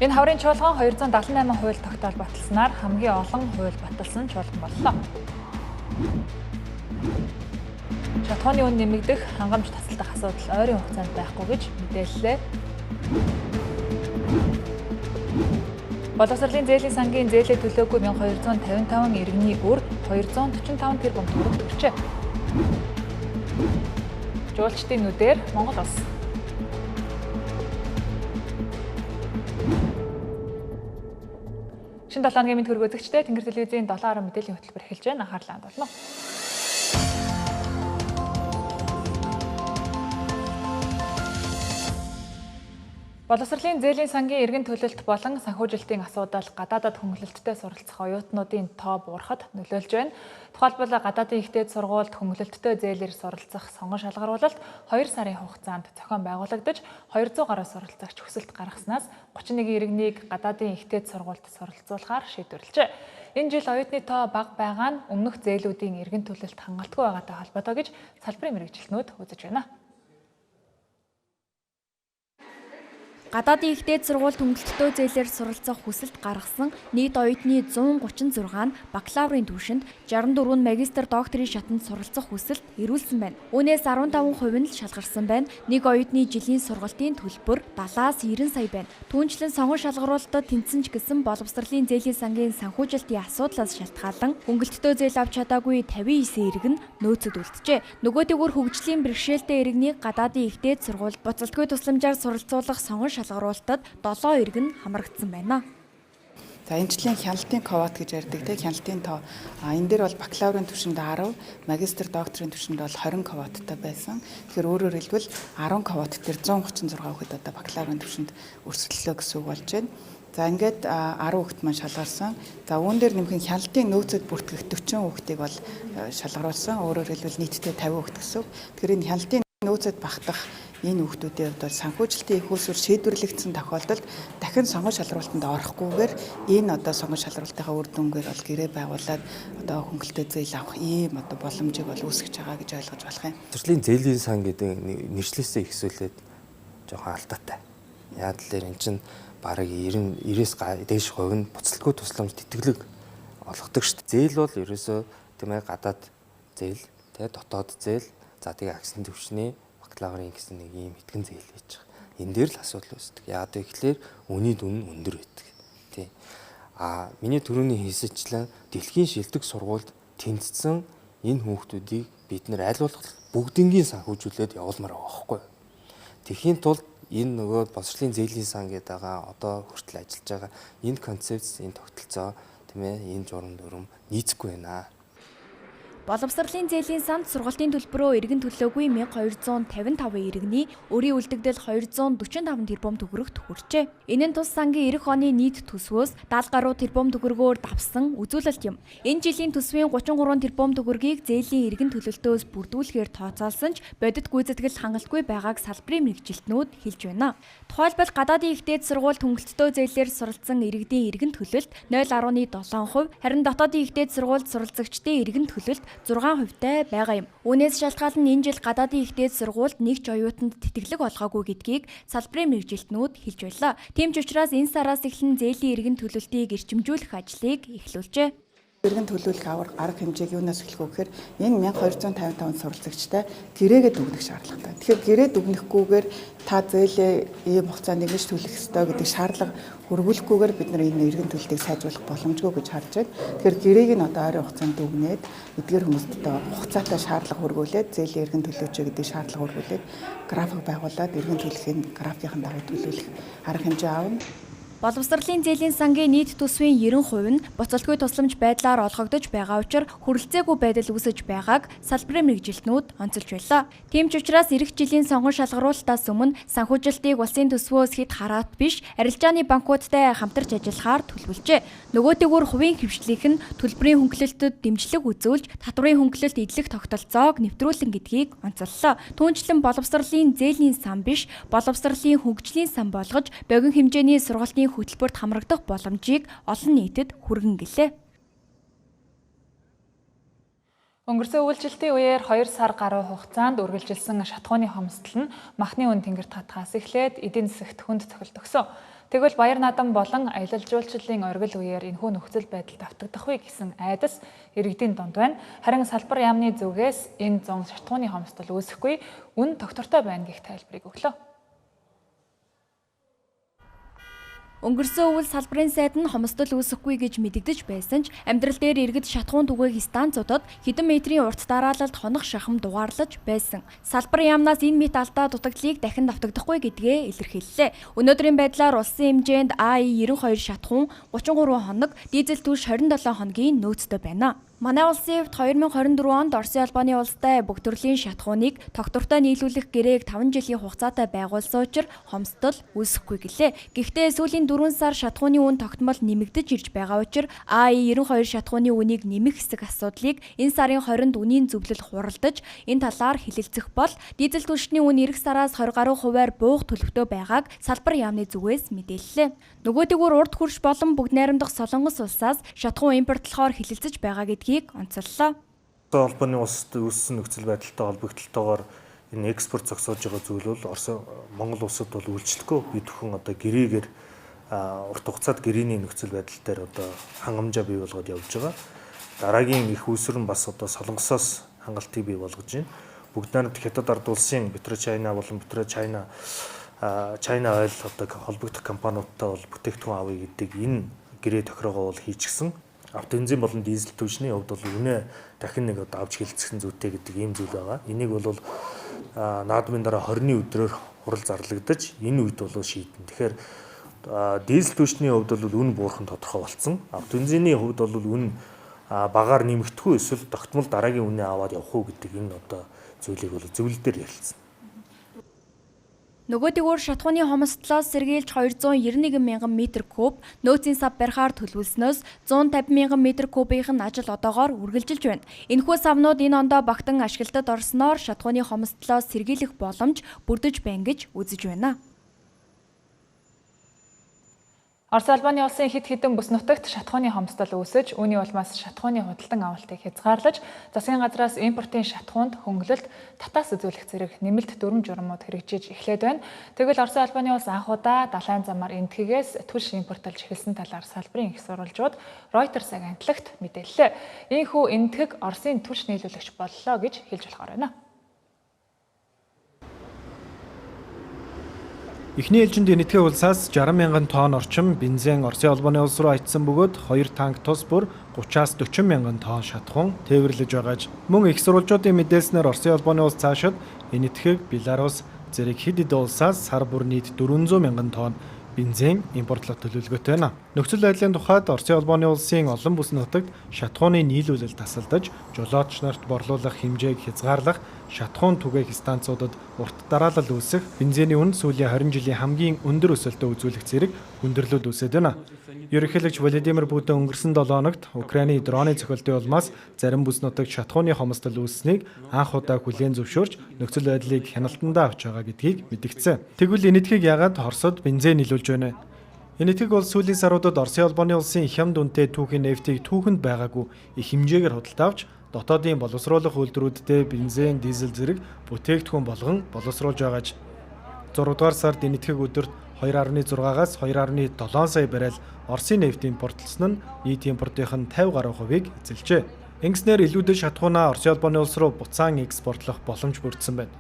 Энэ хаврын чуулган 278 хууль тогтоол баталснаар хамгийн олон хууль баталсан чуулган боллоо. Шатхууны үн нэмэгдэх хангамж тасалдах асуудал ойрын хугацаанд байхгүй гэж мэдээллээ. Боловсролын зээлийн сангийн зээлээ төлөөгүй 1255 иргэний үр 245 тэрбум төгрөг төрчээ. Жуулчдын нүдээр Монгол улс. Шинэ 7 өдрийн мэд хүрэг үзэгчдээ Тэнгэр телевизийн 7:10 мэдээллийн хөтөлбөр эхэлж байна. Анхаарлаа хандуулна. Боловсролын зээлийн сангийн эргэн төлөлт болон санхүүжилтийн асуудал гадаадад хөнгөлөлттэй суралцах оюутнуудын тоо буурахад нөлөөлж байна. Тухайлбал гадаадын ихтэй сургуульд хөнгөлөлттэй зээлээр суралцах сонгон шалгаруулалт 2 сарын хугацаанд зохион байгуулагдаж 200 гаруй суралцагч хүсэлт гаргаснаас 31 иргэнийг гадаадын ихтэй сургуульд суралцуулахаар шийдвэрлэжээ. Энэ жил оюутны тоо бага байгаа нь өмнөх зээлүүдийн эргэн төлөлт хангалтгүй байгаатай холбоотой гэж салбарын мэргэжилтнүүд үзэж байна. Гадаадын ихтэй сургуульд хөнгөлөлтөө зээлээр суралцах хүсэлт гаргасан нийт оюутны 136 нь бакалаврын түвшинд 64 нь магистр докторийн шатанд суралцах хүсэлт эрүүлсэн байна. Үүнээс 15% нь л шалгарсан байна. Нэг оюутны жилийн сургалтын төлбөр 70-аас 90 сая байна. Түүнчлэн сонгон шалгаруулалтад тэнцсэн ч гэсэн боловсролын зээлийн сангийн санхүүжилтийн асуудлаас шалтгаалan хөнгөлөлтөө зээл авч чадаагүй 59 иргэн нөөцөд үлджээ. Нөгөө дээгүүр хөгжлийн бэрхшээлтэй иргэнийг гадаадын ихтэй сургуульд буцалтгүй тусламжаар суралцуулах сонгон шалгаруулалтад 7 иргэн хамрагдсан байна. За энэ жилийн хяналтын квот гэж ярьдаг те хяналтын тоо. Энэ дээр бол бакалаврын түвшинд 10, магистр докторийн түвшинд бол 20 квоттой байсан. Тэгэхээр өөрөөр хэлбэл 10 квот дээр 136 хүүхэд одоо бакалаврын түвшинд өрсөлдөлөө гэсэн үг болж байна. За ингээд 10 хүүхэд маань шалгарсан. За үүн дээр нэмхэн хяналтын нөөцөд бүртгэх 40 хүүхдийг бол шалгаруулсан. Өөрөөр хэлбэл нийтдээ 50 хүүхэд гэсэн. Тэгэхээр энэ хяналтын нөөцөд багтах энэ хүүхдүүдийн хувьд санхүүжилтийн их усүр шийдвэрлэгдсэн тохиолдолд дахин сонгон шалралтанд орохгүйгээр энэ одоо сонгон шалралтынхаа үр дүнгээр бол гэрээ байгуулад одоо хөнгөлөлтөө зээл авах ийм одоо боломжийг бол үүсгэж байгаа гэж ойлгож болох юм. Боловсролын зээлийн сан гэдэг нэршлээсээ ихсүүлээд жоохон алдаатай. Яагаад гэвэл эн чинь бараг 90-ээс дээш хувь нь буцалтгүй тусламж тэтгэлэг олгодог шүү дээ. Зээл бол ерөөсөө тийм ээ гадаад зээл, дотоод зээл, за тэгээ акцийн төвчний бакалаврын гэсэн нэг ийм итгэн зээл байж байгаа. Энэ дээр л асуудал үүсдэг. Яагаад гэвэл үний дүн нь өндөр байдаг. Тий. Миний түрүүний хийсэжлэн дэлхийн шилдэг сургуульд тэнцсэн энэ хүүхдүүдийг бид нэр аль болох бүгднгийн санхүүжүүлээд явуулмаар байгаа байхгүй. Тэхийн тулд энэ нөгөө боловсролын зээлийн сан гэдэг байгаа одоо хүртэл ажиллаж байгаа энэ концепц, энэ тогтолцоо тийм ээ энэ журам дүрм нийцэхгүй байна. Боловсролын зээлийн санд сургалтын төлбөрөө эргэн төлөөгүй 1255 иргэний өрийн үлдэгдэл 245 тэрбум төгрөгт хүрчээ. Энэ нь тус сангийн эх оны нийт төсвөөс 70 гаруй тэрбум төгрөгөөр давсан үзүүлэлт юм. Энэ жилийн төсвийн 33 тэрбум төгрөгийг зээлийн эргэн төлөлтөөс бүрдүүлэхээр тооцоолсон ч бодит гүйцэтгэл хангалтгүй байгааг салбарын мэргэжилтнүүд хэлж байна. Тухайлбал гадаадын ихтэй сургуульд хөнгөлөлтөө зээлээр суралцсан иргэдийн эргэн төлөлт 0.7%, харин дотоодын ихтэй сургуульд суралцагчдын эргэн төлөлт 6%-тай байгаа юм. Үүнээс шалтгаалan энэ жил гадаадын ихтэй сургуульд нэг ч оюутанд тэтгэлэг олгоогүй гэдгийг салбарын мэргэжилтнүүд хэлж байлаа. Тийм ч учраас энэ сараас эхлэн зээлийн эргэн төлөлтийг эрчимжүүлэх ажлыг эхлүүлжээ. Эргэн төлөвлөх арга хэмжээг юунаас эхлэх вэ гэхээр энэ 1255 суралцагчтай гэрээгээ дүгнэх шаардлагатай. Тэгэхээр гэрээ дүгнэхгүйгээр та зээлээ ийм хугацаанд ингэж төлөх ёстой гэдэг шаардлага хөрвүүлэхгүйгээр бид нар энэ эргэн төлөлтийг сайжруулах боломжгүй гэж харж байна. Тэгэхээр гэрээг нь одоо ойрын хугацаанд дүгнээд эдгээр хүмүүст одоо хугацаатай шаардлага хөрвүүлээд зээлийн эргэн төлөөч гэдэг шаардлага хөрвүүлээд график байгуулад эргэн төлөхийн графикын дагуу төлөвлөх арга хэмжээ аавна. Боловсролын зээлийн сангийн нийт төсвийн 90% нь буцалтгүй тусламж байдлаар олгогдож байгаа учраас хүрэлцээгүй байдал үүсэж байгааг салбарын мэргэжилтнүүд онцолж байлаа. Тийм ч учраас эх жилийн сонгон шалгаруулалтаас өмнө санхүүжилтийг улсын төсвөөс хэд хараат биш арилжааны банкудтай хамтарч ажиллахаар төлөвлөжээ. Нөгөө дээгүүр хувийн хөвшлийнх нь төлбөрийн хөнгөлөлтөд дэмжлэг үзүүлж татврын хөнгөлөлт эдлэх тогтолцоог нэвтрүүлэн гэдгийг онцоллоо. Түүнчлэн боловсролын зээлийн сан биш боловсролын хөгжлийн сан болгож богино хэмжээний сургалтын хөтөлбөрт хамрагдах боломжийг олон нийтэд хүргэн гэлээ. Өнгөрсөн үйлчлэлтийн үеэр 2 сар гаруй хугацаанд үргэлжилсэн шатхууны хомсдол нь махны үн тэнгэр татгаас эхлээд эдийн засагт хүнд цохилт өгсөн. Тэгвэл баяр наадам болон аялал жуулчлалын оргил үеэр энэхүү нөхцөл байдалд автагдахгүй гэсэн айдас иргэдийн донд байна. Харин салбар яамны зүгээс энэ зун шатхууны хомсдол үүсэхгүй, үн тогтвортой байна гэх тайлбарыг өглөө. Өнгөрсөн үйл салбарын сайд нь хомсдол үүсэхгүй гэж мэдэгдэж байсан ч амьдрал дээр иргэд шатхуун түгээх станцуудад хэдэн метрийн урт дараалалд хонох шахам дугаарлаж байсан. Салбар яамнаас энэ мэт алдаа дутагдлыг дахин давтагдахгүй гэдгээ илэрхийллээ. Өнөөдрийн байдлаар улсын хэмжээнд АИ-92 шатхуун 33 хоног, дизель түлш 27 хоногийн нөөцтэй байна. Манай улсын хувьд 2024 онд Оросын албаны улстай бүх төрлийн шатхууныг тогтвортой нийлүүлэх гэрээг 5 жилийн хугацаатай байгуулсан учраас хомсдол үүсэхгүй гэлээ. Гэхдээ сүүлийн 4 сар шатхууны үн тогтмол нэмэгдэж ирж байгаа учраас АИ-92 шатхууны үнийг нэмэх хэсэг асуудлыг энэ сарын 20-нд үнийн зөвлөл хуралдаж энэ талаар хэлэлцэх бол дизель түлшний үн эх сараас 20 гаруй хувиар буух төлөвтэй байгааг салбар яамны зүгээс мэдээллээ. Нөгөөдгөр урд хурш болон бүгд найрамдах Солонгос улсаас шатхуун импортлохоор хэлэлцэж байгаа гэдгийг онцоллоо. Холбооны улсад үүссэн нөхцөл байдалтай холбогдлолтойгоор энэ экспорт зогсоож байгаа зүйл бол Монгол улсад бол үйлчлэхгүй. Бид бүхэн одоо гэрээгээр урт хугацаанд гэрээний нөхцөл байдал дээр одоо хангамжаа бий болгоод явж байгаа. Дараагийн их үүсвэр нь бас одоо Солонгосоос хангалтыг бий болгож байна. Бүгд найрамдах Хятад ард улсын PetroChina болон PetroChina China Oil одоо холбогдох компаниудтай бол бүтээгдэхүүн авъя гэдэг энэ гэрээ тохирогоо бол хийчихсэн. Авто бензин болон дизель түвшний хувьд бол үнэ дахин нэг одоо авч хэлцэх зүйтэй гэдэг ийм зүйл байгаа. Энийг бол наадмын дараа 20-ны өдрөөр хурал зарлагдаж энэ үед бол шийдэн. Тэгэхээр дизель түвшний хувьд бол үн буурах нь тодорхой болсон. Авто бензиний хувьд бол үн багаар нэмэгдэхгүй эсвэл тогтмол дараагийн үнэ аваад явах уу гэдэг энэ одоо зүйлийг бол зөвлөлдөр ярилцсан. Нөгөөдгөр шатхууны хомсдлоос сэргийлж 291 мянган метр куб нөөцийн сав барихаар төлөвлөснөөс 150 мянган метр кубын ажил одоогоор үргэлжилж байна. Энэхүү савнууд энэ ондоо багтан ашиглалтад орсноор шатхууны хомсдлоос сэргийлэх боломж бүрдэж байна гэж үзэж байна. Оросын албаны улсын хэд хэдэн бүс нутагт шатхууны хомсдол үүсэж, үүний улмаас шатхууны худалдан авалтыг хязгаарлаж, засгийн газраас импортын шатхуунд хөнгөлөлт татаас үзүүлэх зэрэг нэмэлт дүрм журмууд хэрэгжиж эхлээд байна. Тэгвэл Оросын албаны улс анх удаа далайн замаар энэтхэгээс түлш импортлж эхэлсэн талаар салбарын их сурвалжууд Reuters агентлагт мэдээллээ. Ийхүү энэтхэг Оросын түлш нийлүүлэгч боллоо гэж хэлж болохоор байна. Эхний ээлжинд энэтхэг улсаас 60 мянган тонн орчим бензин Оросын албаны улс руу очсон бөгөөд 2 танк тус бүр 30-аас 40 мянган тонн шатхуун тээвэрлэж байгааж мөн их сурвалжуудын мэдээлснээр Оросын албаны улс цаашид энэтхэг Беларусь зэрэг хэд хэдэн улсаас сар бүр нийт 400 мянган тонн бензин импортлох төлөвлөгөөтэй байна. Нөхцөл байдлын тухайд Оросын албаны улсын олон бүс нутагт шатхууны нийлүүлэлт тасалдаж, жолооч нарт борлуулах хэмжээг хязгаарлах, шатхуун түгээх станцуудад урт дараалал үүсэх, бензиний үн сүүлийн 20 жилийн хамгийн өндөр өсөлтөө үзүүлэх зэрэг хүндрэлүүд үүсэж байна. Ерөнхийлөгч Владимир Путин өнгөрсөн 7 хоногт Украины дроны цохилтын улмаас зарим бүс нутагт шатхууны хомсдол үүссэнийг анх удаа хүлээн зөвшөөрч нөхцөл байдлыг хяналтандаа авч байгаа гэдгийг мэдгдсэн. Тэгвэл энэтхэг яагаад Оросод бензин нийлүүлж байна вэ? Энэтхэг бол сүүлийн саруудад Оросын албаны улсын хямд үнэтэй түүхийн нефтийг түүхэнд байгаагүй их хэмжээгээр худалдаавч дотоодын боловсруулах үйлдвэрүүддээ бензин, дизель зэрэг бүтээгдэхүүн болгон боловсруулж байгааж 6 дугаар сард энэтхэг өдөрт 2.6-аас 2.7 сая баррел Оросын нефт импортлсон нь нийт импортын 50 гаруй хувийг эзэлжээ. Ингэснээр илүүдэл шатхуунаа Оросын албаны улс руу буцаан экспортлох боломж бүрдсэн байна.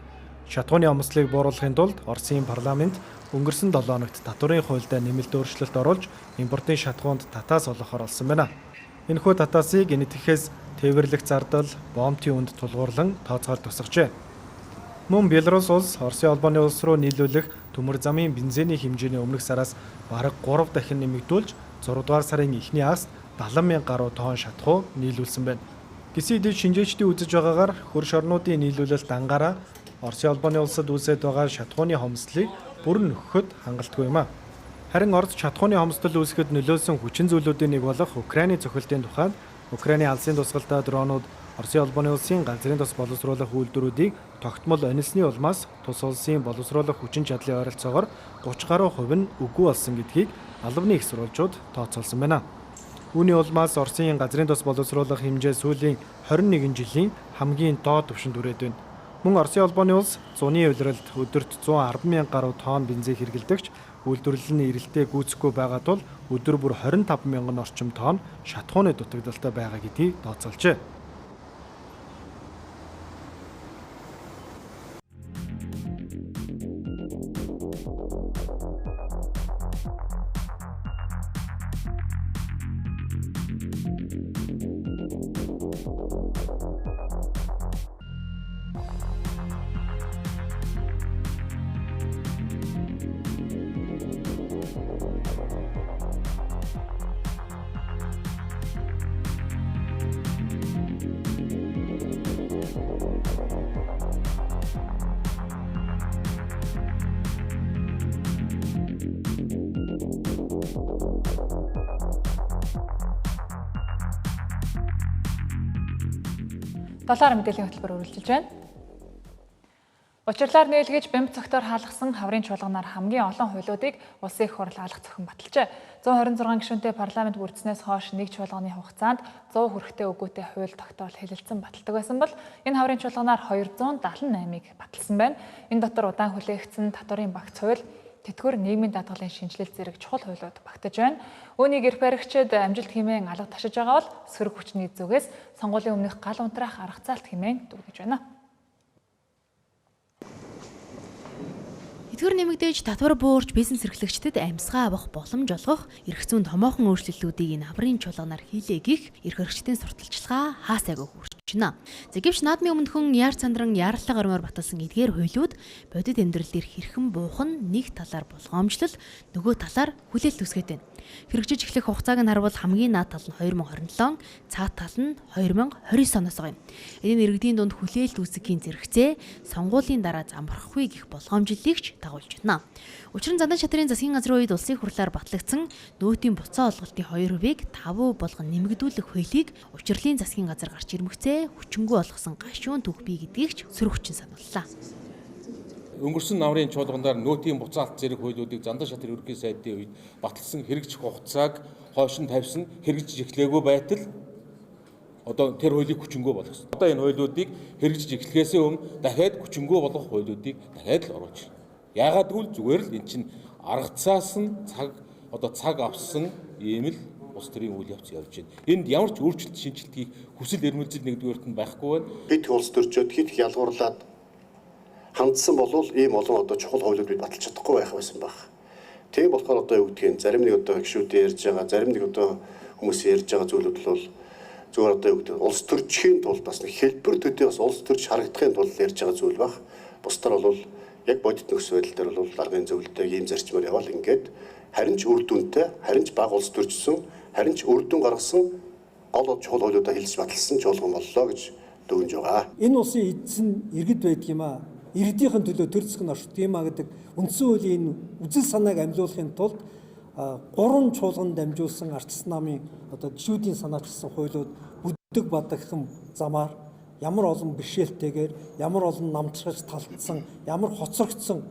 Шатхууны хомслыг бууруулахын тулд Оросын парламент өнгөрсөн 7 хоногт татварын хуульд нэмэлт өөрчлөлт оруулж импортын шатхуунд татаас олгохоор болсон байна. Энэхүү татаасыг энэтхэхээс тээвэрлэх зардал, бомтын үнд тулгуурлан тооцоол тусгажээ. Мөн Беларусь улс Оросын албаны улс руу нийлүүлэх төмөр замын бензиний хэмжээний өмнөх сараас бараг 3 дахин нэмэгдүүлж 6 дугаар сарын эхний хагас 70 мянга гаруй тонн шатхуу нийлүүлсэн байна. Гэсэн хэдий шинжээчдийн үзэж байгаагаар хөрш орнуудын нийлүүлэлт ангаараа Оросын албаны улсад үүсэж байгаа шатхууны хомсдлыг бүрэн нөхөхөд хангалтгүй юм а. Харин Орос шатхууны хомсдол үүсгэхэд нөлөөлсөн хүчин зүйлүүдийн нэг болох Украины цохилтын тухайд Украины алсын тусгалтай дронууд Оросын албаны улсын галзрын тус боловсруулах үйлдвэрүүдийг тогтмол онилсны улмаас тус улсын боловсруулах хүчин чадлын ойролцоогоор 30 гаруй хувь нь үгүй болсон гэдгийг албаны их сурвалжууд тооцоолсон байна. Үүний улмаас Оросын газрын тус боловсруулах хэмжээ сүүлийн 21 жилийн хамгийн доод түвшинд хүрээд байна. Мөн Оросын холбооны улс зуны улиралд өдөрт 110,000 гаруй тонн бензин хэрэглэдэгч үйлдвэрлэл нь эрэлтээ гүйцэхгүй байгаа тул өдөр бүр 25,000 орчим тонн шатхууны дутагдaltaй байгаа гэдгийг тооцоолжээ. Доллар мэдээллийн хөтөлбөр үргэлжилж байна. Учирлаар нээлгэж бэмб цогтоор хаалгасан хаврын чуулганаар хамгийн олон хуулиудыг улсын их хурл алгах зохион баталжээ. 126 гишүүнтэй парламент бүрдснээс хойш нэг чуулганы хугацаанд 100 хүрэхтэй үгүйтэй хууль тогтоол хэлэлцэн баталдаг байсан бол энэ хаврын чуулганаар 278-ыг баталсан байна. Энэ дотор удаан хүлээгдсэн татварын багц хууль, тэтгэвэр нийгмийн даатгалын шинжилэл зэрэг чухал хуулиуд багтаж байна. Үүнийг эрх баригчид амжилт хэмээн алга ташиж байгаа бол сөрөг хүчний зүгээс сонгуулийн өмнөх гал унтраах арга зайлт хэмээн дүгнэж байна. Тэтгэвэр нэмэгдээж татвар буурч бизнес эрхлэгчдэд амьсгаа авах боломж олгох эрх зүйн томоохон өөрчлөлтүүдийг энэ хаврын чуулганаар хийлээгих эрх баригчдын сурталчилгаа хаасайгүй хүрчинэ. Гэвч наадмын өмнөхөн яар цандран яарлаг ормоор баталсан эдгээр хуйлууд бодит амьдрал дээр хэрхэн буухан нэг талаар болгоомжлол, нөгөө талаар хүлээлт үүсгэж байна. Хэрэгжиж эхлэх хугацааг нь харвал хамгийн наад тал нь 2027, цаад тал нь 2029 оноос байгаа юм. Энэ иргэдийн дунд хүлээлт үүсгэхийн зэрэгцээ сонгуулийн дараа замбарахгүй гэх болгоомжлолыг дагуулж байна. Учир нь зандан шатрын засгийн газрын үед улсын хурлаар батлагдсан нөөтийн буцаа олголтын 2%-ийг 5% болгон нэмэгдүүлэх хуулийг учирлын засгийн газар гарч ирмэгцээ хүчингүй болгосон гашуун түүх бий гэдгийг ч сөрөг хүчин санууллаа. Өнгөрсөн намрын чуулганаар нөөтийн буцаалт зэрэг хуулиудыг зандан шатрын ерөнхий сайдын үед баталсан хэрэгжих хугацааг хойш нь тавьсан хэрэгжиж эхлээгүй байтал одоо тэр хуулийг хүчингүй болгосон. Одоо энэ хуулиудыг хэрэгжиж эхлэхээс өмнө дахиад хүчингүй болгох хуулиудыг дахиад л оруулж байна. Яагаад гэвэл зүгээр л эн чинь аргацаас нь цаг авсан ийм л улс төрийн үйл явц явж байна. Энд ямар ч өөрчлөлт шинжилтийг хүсэл эрмэлзэл нэгдүгээрт нь байхгүй байна. Бид улс төрчид хэд их ялгуурлаад хандсан болвол ийм олон одоо чухал хуулиуд бид баталж чадахгүй байх байсан баг. Тийм болохоор одоо юу гэдгийг зарим нэг одоо гишүүдээ ярьж байгаа, зарим нэг одоо хүмүүс ярьж байгаа зүйлүүд бол зүгээр одоо юу гэдэг улс төрчхийн тулд бас нэг хэлбэр төдий бас улс төрч харагдахын тулд ярьж байгаа зүйл баг. Бусдаар бол яг бодит нөхцөл байдал дээр бол аргын зөвлөлтөй ийм зарчмаар явал ингээд харин ч үр дүнтэй, харин ч бага улс төрчсөн, харин ч үр дүн гаргасан гол чухал хуулиудаа хэлж баталсан чуулган боллоо гэж дүгнэж байгаа. Энэ улсын эзэн иргэд байдаг юм аа. Иргэдийн төлөө төр засгийн оршид юм а гэдэг үндсэн хуулийн үзэл санааг амжуулахын тулд 3 чуулганд дамжуулсан ардчилсан намын одоо гишүүдийн санаачилсан хуулиуд бүдэг бадагхан замаар ямар олон бэрхшээлтэйгээр ямар олон намтарч талдсан ямар хоцрогдсон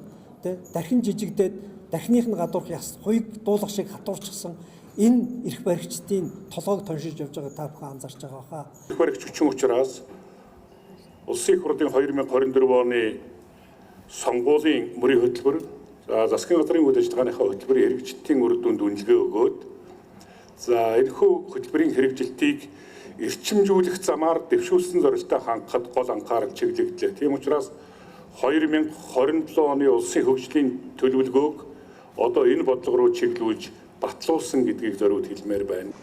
дахин жижигдээд дахиных нь гадуурх яс хуйг дуулах шиг хатуурчихсан энэ эрх баригчдын толгойг тоншиж явж байгаа та бүхэн анзаарч байгаа хаа. Эрх баригч хүчин учраас улсын их хурлын 2024 оны сонгуулийн мөрийн хөтөлбөр, засгийн газрын үйл ажиллагааныхаа хөтөлбөрийн хэрэгжилтийн үр дүнд үнэлгээ өгөөд энэхүү хөтөлбөрийн хэрэгжилтийг эрчимжүүлэх замаар дэвшүүлсэн зорилттой хангахад гол анхаарал чиглэгдлээ. Тийм учраас 2027 оны улсын хөгжлийн төлөвлөгөөг одоо энэ бодлого руу чиглүүлж батлуулсан гэдгийг зориуд хэлмээр байна.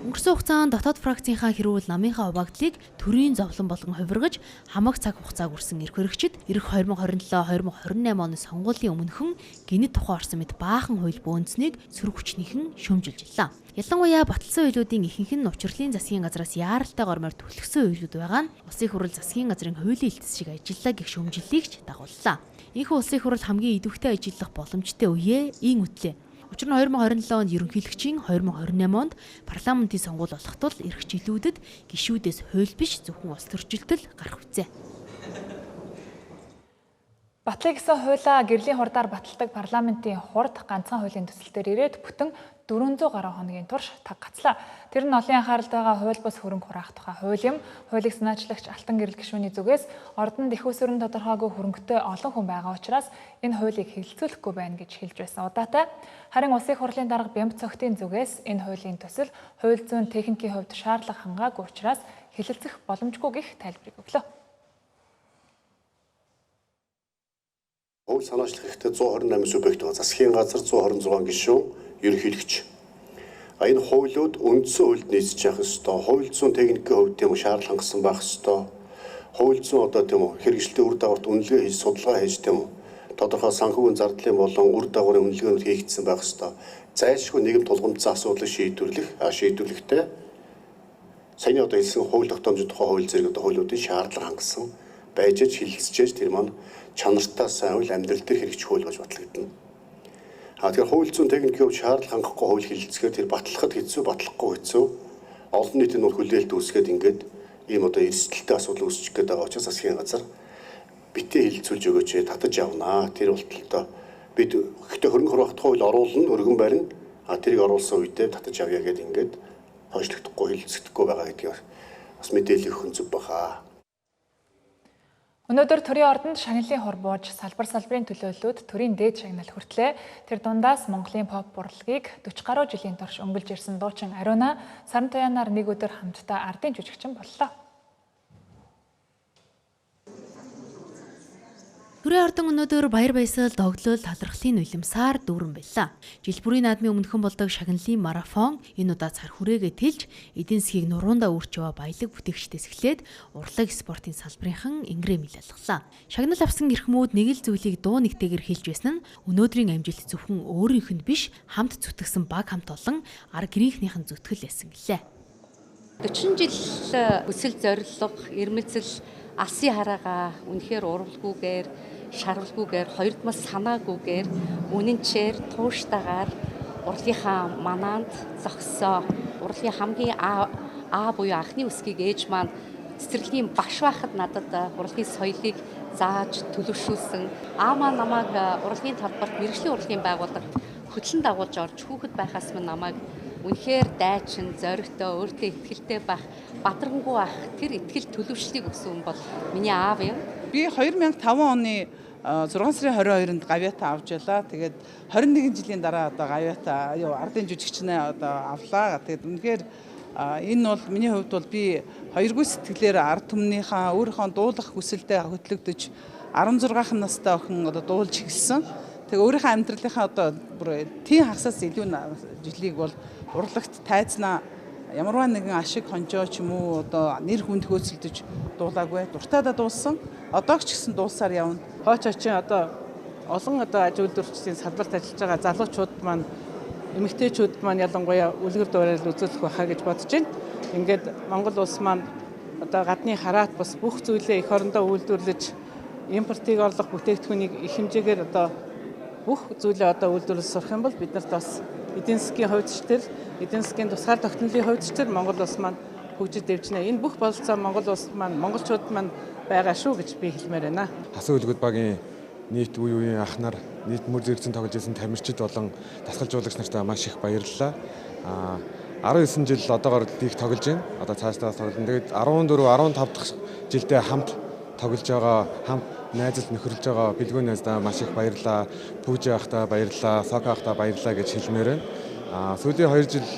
Өнгөрсөн хугацаанд дотоод фракцийнхаа хэрүүл намынхаа хуваагдлыг төрийн зовлон болгон хувиргаж хамаг цаг хугацааг үрсэн эрх баригчид эх 2027-2028 оны сонгуулийн өмнөхөн гинэт тухай орсон мэт баахан хууль бөөнцнийг сөрөг хүчнийхэн шүүмжилж илаа. Ялангуяа баталсан хуйлуудын ихэнх нь учирлын засгийн газраас яаралтай гормоор төлөвлөсөн хуйлууд байгаа нь улсын хурал засгийн газрын хуулийн хэлтс шиг ажиллаа гэх шүүмжлэлийг ч дагууллаа. Энэхүү улсын хурал хамгийн идэвхтэй ажиллах боломжтой үеэ ийн үтлээ. Учир нь 2027 онд ерөнхийлөгчийн 2028 онд парламентын сонгуул болох тул эрх жилүүдэд гишүүдээс хууль биш зөвхөн улс төрчлөлтөл гарах үзье. Батлыг гэсэн хуулаа гэрлийн хурдаар баталдаг парламентын хурд ганцхан хуулийн төсөл дээр ирээд бүтэн 400 гаруй хоногийн турш таг гацлаа. Тэр нь олон анхааралд байгаа хууль бус хөрөнгө хураах тухай хууль юм. Хуулийг санаачлагч Алтан гэрэл гишүүний зүгээс ордонд их усүрэн тодорхойгүй хөрөнгөтэй олон хүн байгаа учраас энэ хуулийг хэлэлцүүлэхгүй байна гэж хэлж байсан удаатай. Харин Улсын хурлын дарга Бямб цогтын зүгээс энэ хуулийн төсөл хууль зүйн техникийн хувьд шаардлага хангаагүй учраас хэлэлцэх боломжгүй гэх тайлбарыг өглөө. Хууль санаачлах хэрэгтэй 128 субъект байгаа. Засгийн газар 126 гишүүн, ерөнхийлөгч. Энэ хуулиуд үндсэн хуульд нийцэж явах ёстой. Хууль зүйн техникийн хувьд тийм шаардлага хангасан байх ёстой. Хууль зүйн одоо тийм хэрэгжилтийн үр дагаварт үнэлгээ хийж судалгаа хийж тийм тодорхой санхүүгийн зардлын болон үр дагаврын үнэлгээнүүд хийгдсэн байх ёстой. Зайлшгүй нийгэм тулгымдсан асуудлыг шийдвэрлэхдээ саяны одоо хэлсэн хууль тогтоомжийн тухай хууль зэрэг одоо хуулиудын шаардлага хангасан байж хэлэлцэж тэр маань чанартай сайн үйл амьдрал дээр хэрэгжих хууль гэж батлагдана. Тэгэхээр хууль зүйн техникийн хувьд шаардлага хангахгүй хууль хэлэлцэхээр тэр батлахад хэцүү, батлахгүй хэцүү. Олон нийтийн нуур хүлээлт үүсгээд ингээд ийм одоо эрсдэлтэй асуудал үүсчих гээд байгаа учраас засгийн газар битээ хэлэлцүүлж өгөөч, татаж явнаа. Тэр болтолтой бид гэхдээ хөрөнгө оруулалт хууль оруулна, өргөн барина. Тэрийг оруулсан үедээ татаж авъя гэдэг ингээд хойшлогдохгүй хэлэлцэхдэггүй байгаа гэдгийг бас мэдээлэл өгөх зүг баха. Өнөөдөр төрийн ордонд шагналын хор бууж салбарын төлөөллүүд төрийн дээд шагнал хүртлээ. Тэр дундаас Монголын pop урлагийг 40 гаруй жилийн турш өмгөлж ирсэн дуучин Ариуна саран туяанаар нэг өдөр хамтдаа ардын жүжигчин боллоо. Төрийн ордон өнөөдөр баяр баясгал, догдлол, талархлын нулимсаар дүүрэн байлаа. Жил бүрийн наадмын өмнөхөн болдог шагналын марафон энэ удаа цар хүрээгээ тэлж эдийн засгийг нуруундаа үрж яваа баялаг бүтээгчдээс эхлээд урлаг спортын салбарынхан ингрэм илалглаа. Шагнал авсан эрхмүүд нэг л зүйлийг дуу нэгтэйгээр хэлж байсан нь өнөөдрийн амжилт зөвхөн өөрийнх нь биш, хамт зүтгэсэн баг хамт олон арга гэрийнхнийхэн зүтгэл байсан гэлээ. 40 жил өсөл зорилго, ирмэлзэл, алсын хараагаа үнэхээр уралгүйгээр, шарвалгүйгээр, хоёрдмал санаагүйгээр, үнэнчээр, тууштайгаар урлагийнхаа манаанд зогссоо. Урлагийн хамгийн аа буюу анхны үсгийг ээж маань цэцэрлэгийн баш байхад надад урлагийн соёлыг зааж төлөвшүүлсэн. Аа маань намайг урлагийн талбарт мэргэжлийн урлагийн байгууллагт хөтлөн дагуулж орж хүүхэд байхаас минь намайг үнэхээр дайчин, зоригтой, өөртөө итгэлтэй байх, бадрангуй байх тэр итгэл төлөвшлийг өгсөн бол миний аав юм. Би 2005 оны 6 сарын 22-нд гавьяатаа авч ялаа. Тэгээд 21 жилийн дараа одоо гавьяатаа ардын жүжигчнээ одоо авлаа. Тэгээд үнэхээр энэ бол миний хувьд бол би хоёргүй сэтгэлээр ард түмнийхээ өөрийнхөө дуулах хүсэлтэд хөтлөгдөж 16 настай охин одоо дуулж эхэлсэн. Тэгээ өөрийнхөө амьдралынхаа одоо бүр тийм хагасаас илүү жилийг бол урлагт тайзнаа ямарваа нэгэн ашиг хонжоо ч юм уу одоо нэр хүнд хөөцөлдөж дуулаагүй. Дуртайдаа дуулсан. Одоо ч гэсэн дуулсаар явна. Хойч очин одоо олон одоо аж үйлдвэрчдийн салбарт ажиллаж байгаа залуучууд маань эмэгтэйчүүд маань ялангуяа үлгэр дуурайл үзүүлэх байхаа гэж бодож байна. Ингээд Монгол улс маань одоо гадны хараат бас бүх зүйлээ эх орондоо үйлдвэрлэж импортыг орлох бүтээгдэхүүнийг их хэмжээгээр одоо бүх зүйлээ одоо үйлдвэрлэж сурах юм бол бид нарт бас эдийн засгийн хувьд ч тэр эдийн засгийн тусгаар тогтнолын хувьд ч тэр Монгол улс маань хөгжиж дэвжнэ. Энэ бүх бололцоо Монгол улс маань монголчууд маань байгаа шүү гэж би хэлмээр байна. Хасан үлгүүд багийн нийт үе үеийн ах нар, нийт мөр зэрэгцэн тоглож ирсэн тамирчид болон дасгалжуулагч нартаа маш их баярлалаа. 19 жил одоогоор лиг тоглож байна. Одоо цаашдаа тоглоно. Тэгээд 14, 15 дахь жилдээ хамт тоглож байгаа, хамт найзалд нөхөрлөж байгаа бэлгүүн найздаа маш их баярлалаа. Пүүжи ахтаа баярлалаа, Сока ахтаа баярлалаа гэж хэлмээр байна. Сүүлийн 2 жил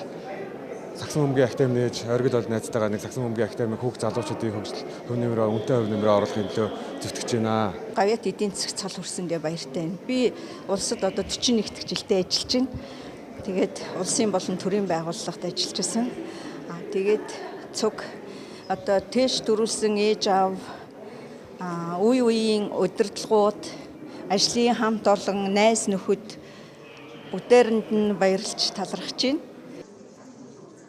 Сагсан бөмбөгийн академи нээж оргил бол найзтайгаа нэг Сагсан бөмбөгийн академи хүүхд залуучуудын хөгжил хөв нэмрээ үнэтэй хөв нэмрээ оруулахын төлөө зүтгэж байна. Гавьяат эдийн засаг цал хүрсэндээ баяртай байна. Би улсад одоо 41 дахь жилдээ ажиллаж байна. Тэгээд улсын болон төрийн байгууллагт ажиллаж байсан. Тэгээд цуг одоо тэш дөрүүлсэн ээж аав үе үеийн удирдлагууд, ажлын хамт олон найз нөхөд бүгдээрэнд нь баярлж талархаж байна.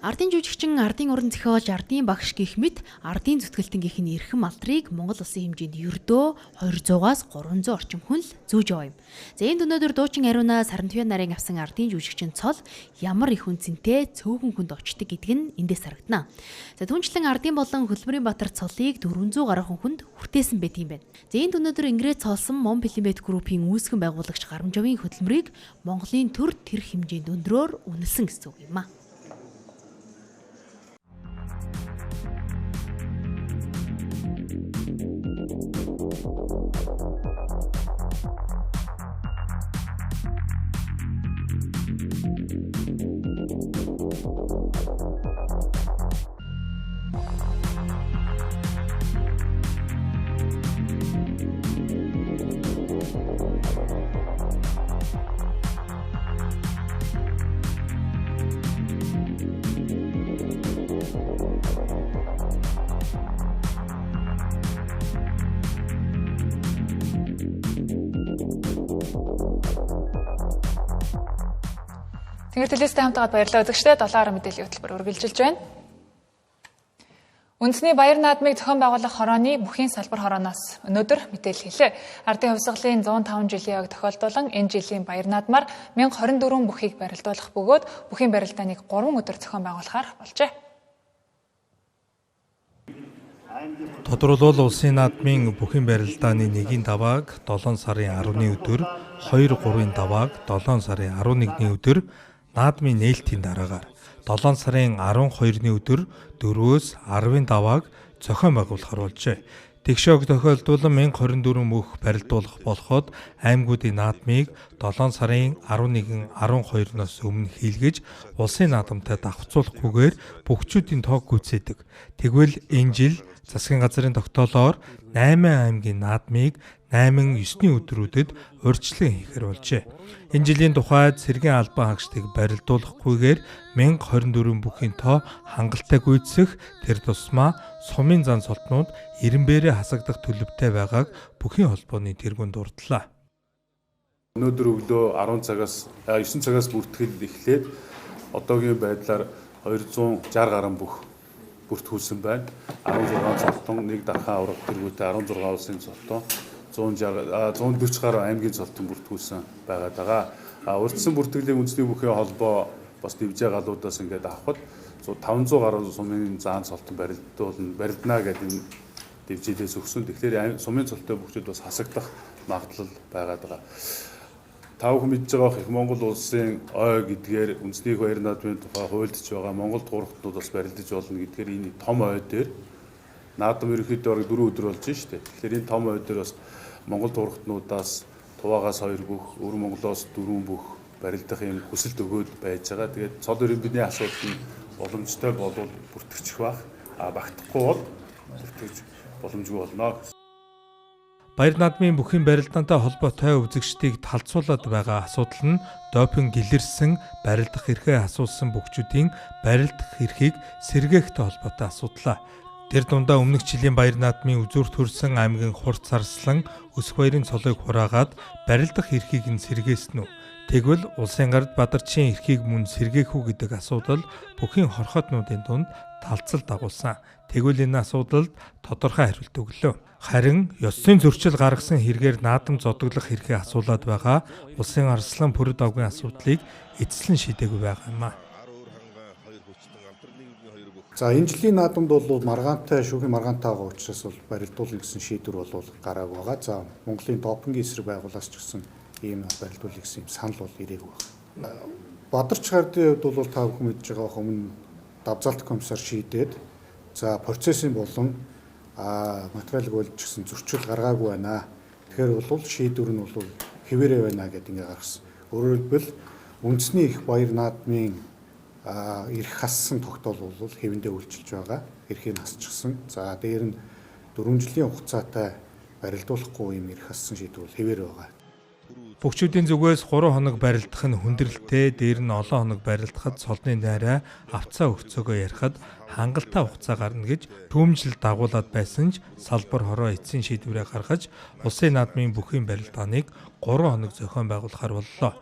Ардын жүжигчин, ардын уран зохиолч, ардын багш гэх мэт ардын зүтгэлтэнгийнхний эрхэм алдрыг Монгол улсын хэмжээнд ердөө 200-аас 300 орчим хүн л зүүж яваа юм. За энд өнөөдөр дуучин ариунаа Сарантуяа нарыг авсан ардын жүжигчин цол ямар их үнцэнтэй цөөхөн хүнд очдог гэдг нь эндээс харагдана. За түнчлэн ардын болон Хөлбөрийн Баатар цолыг 400 гаруй хүнд хүртээсэн байт юм байна. За энд өнөөдөр Ингрет цолсон Мон Пилимбет группийн үүсгэн байгуулагч Гарамжавын хөдөлмөрийг Монголын төр тэр хэмжээнд өндрөөр үнэлсэн гэсэн үг юм а. Тэнгэр телевизтэй хамтдаа баярлалаа үзэгчдээ 7 мэдээллийн хөтөлбөр үргэлжилж байна. Үндэсний баяр наадмыг зохион байгуулах хорооны бүхийн салбар хорооноос өнөөдөр мэдээлэл хэлээ. Ардын хувьсгалын 105 жилийн ог тохиолдуулан энэ жилийн баяр наадмаар 1024 бүхийг барилдуулах бөгөөд бүхийн барилдааныг 3 өдөр зохион байгуулахаар болжээ. Тодорхойлбол улсын наадмын бүхийн барилдааны 1-ийн давааг 7 сарын 10-ны өдөр, 2-3-ийн давааг 7 сарын 11-ний өдөр, наадмын нээлтийн дараагаар 7 сарын 12-ны өдөр 4-өөс 10-ийн давааг зохион байгуулахар болжээ. Тэгшөөг тохиолдуулан 1024 мөх барилдуулах болоход аймагуудын наадмыг 7 сарын 11-12-ноос өмнө хийлгэж улсын наадамтай давхцуулахгүйгээр бүгчүүдийн тоог гүйцээдэг. Тэгвэл энэ жил засгийн газрын тогтоолоор 8 аймгийн наадмыг 8-9-ний өдрүүдэд урьдчилан хийхээр болжээ. Энэ жилийн тухайд Сэргийн албан хаагчдыг барилдуулахгүйгээр 1024 бүхийн тоо хангалттай гүйцэх тэр тусмаа сумын зан солтнууд ирэмбэрээ хасагдах төлөвтэй байгааг бүхийн холбооны тэргүүнд дурдлаа. Өнөөдөр өглөө 9 цагаас бүртгэл эхлээд одоогийн байдлаар 260 гаруй бүх бүртгүүлсэн байна. 16 цолтон, нэг дархан аврах тэргүүтээ 16 улсын цолтон, 140 гаруй аймгийн цолтон бүртгүүлсэн байгаа. Урьдчилан бүртгэлийн үндэсний бүхийн холбоо бас дивжээ галуудаас ингээд авахд 500 гаруй сумын заан цолтон барилдана гэдэг энэ дивжээс өгсөн. Тэгэхээр сумын цолтой бүгд бас хасагдах магадлал байгаа. Тав хүн мэдж байгаа их Монгол улсын ой гэдгээр үндэсний баяр наадмын тухай хуульдж байгаа Монголд гурвтнууд бас барилдаж болно гэдгээр энэ том ой дээр наадам ерөнхийдөө 4 өдөр болж штэ. Тэгэхээр энэ том ой дээр бас Монгол гурвтнуудаас Туваагаас 2 бүх, Өвөр Монголоос 4 бүх барилдах юм хүсэлт өгөөд байж байгаа. Тэгээд цол өрөмбөний асуудал нь боломжтой болвол бүртгэчих бах. Багтахгүй бол бүртгэж боломжгүй болно. Баяр наадмын бүхийн барилдаантай холбоотой үзэгчдийг талцуулаад байгаа асуудал нь допинг илэрсэн барилдах эрхээ асуусан бүгчүүдийн барилдах эрхийг сэргээхтэй холбоотой асуудал. Тэр дундаа өмнөх жилийн баяр наадмын үзүүрт хүрсэн аймгийн Хурц Сарслан өсөх баярын цолыг хураагаад барилдах эрхийг нь сэргээсэн үү? Тэгвэл улсын гард Бадарчин эрхийг мөн сэргээх үү гэдэг асуудал бүхийн хорхоотнуудын дунд талцал дагуулсан. Тэгвэл энэ асуудалд тодорхой хариулт өглөө. Харин ёсны зөрчил гаргасан хэрэгээр наадам зодоглох эрхээ асуулаад байгаа улсын Арслан Пүрэд авгийн асуудлыг эцэслэн шийдээгүй байгаа юм а. За энэ жилийн наадамд бол маргаантай шүүхийн маргаантай байгаа учраас бол барилдуулна гэсэн шийдвэр бол гараагүй байгаа. За Монголын допингийн эсрэг байгууллагаас ч гэсэн ийм барилдуулна гэсэн санал бол ирээгүй байна. Бадарч хардын хувьд бол та бүхэн мэдж байгаа өмнө давзалт комиссар шийдээд за процессын болон материалыг болж гисэн зөрчил гаргаагүй байна. Тэгэхээр бол шийдвэр нь бол хэвээрээ байна гэдэг ингээ гаргасан. Өөрөөр хэлбэл үндэсний их баяр наадмын эрх хассан тогтоол бол хэвэндээ үйлчилж байгаа. Эрхийг хасчихсан. За дээр нь 4 жилийн хугацаатай барилдуулахгүй юм эрх хассан шийдвэр бол хэвээр байгаа. Бүгчүүдийн зүгээс 3 хоног барилдах нь хүндрэлтэй, дээр нь олон хоног барилдахад цолны найраа авцаа өгцөөгөө ярихад хангалттай хугацаа гарна гэж түүмжил дагуулад байсан ч салбар хороо эцсийн шийдвэрээ гаргаж улсын наадмын бүхийн барилдааныг 3 хоног зохион байгуулахар боллоо.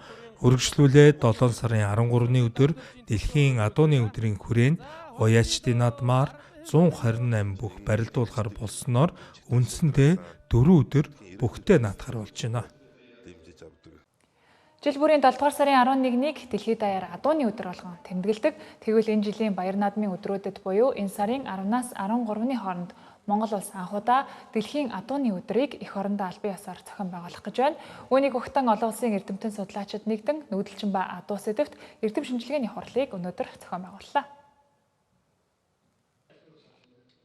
Үргэлжлүүлээд 7 сарын 13-ны өдөр дэлхийн адууны өдрийн хүрээнд уяачдын наадмаар 128 бүх барилдуулахар болсноор үндсэндээ 4 өдөр бүгдээ наадахар болж байна. Жил бүрийн 7 дугаар сарын 11-ийг дэлхийд даяар адууны өдөр болгон тэмдэглэдэг. Тэгвэл энэ жилийн баяр наадмын өдрүүдэд буюу энэ сарын 10-наас 13-ны хооронд Монгол улс анхудаа дэлхийн адууны өдрийг эх орондоо албан ёсоор зохион байгуулах гэж байна. Үүнийг ухтан олон улсын эрдэмтэн судлаачид нэгдэн нүүдэлчин ба адуу сэдвт эрдэм шинжилгээний хурлыг өнөөдөр зохион байгууллаа.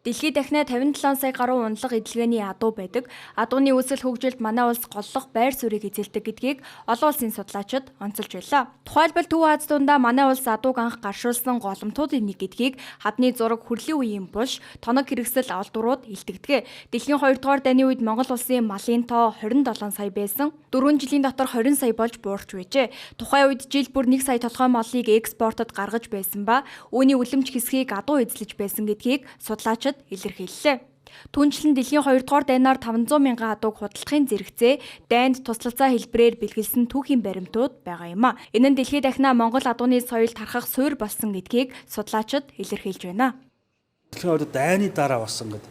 Дэлхийд дахина 57 сая гаруй унлаг эдлэгээний адуу байдаг. Адууны үүсэл хөгжилд манай улс голлох байр суурийг эзэлдэг гэдгийг олон улсын судлаачид онцолж байлаа. Тухайлбал Төв Аз дундаа манай улс адууг анх гаршуулсан голомтуудын нэг гэдгийг хадны зураг хүрлийн үеийн булш, тоног хэрэгсэл олдврууд илтгэдэг. Дэлхийн 2 дугаар дайны үед Монгол улсын малын тоо 27 сая байсан. 4 жилийн дотор 20 сая болж буурч байжээ. Тухайн үед жил бүр 1 сая толгой малыг экспортод гаргаж байсан ба үүний үлэмж хэсгийг адуу эзлэж байсан гэдгийг судлаачид илэрхийллээ. Түүнчлэн дэлхийн 2 дугаар дайнаар 500 мянган адууг худалдахын зэрэгцээ дайнд туслалцаа хэлбэрээр бэлгэлсэн түүхийн баримтууд байгаа юм а. Энэ нь дэлхийд дахина Монгол адууны соёл тархах суурь болсон гэдгийг судлаачид илэрхийлж байна. Дэлхийн 2 дайны дараа бас ингээд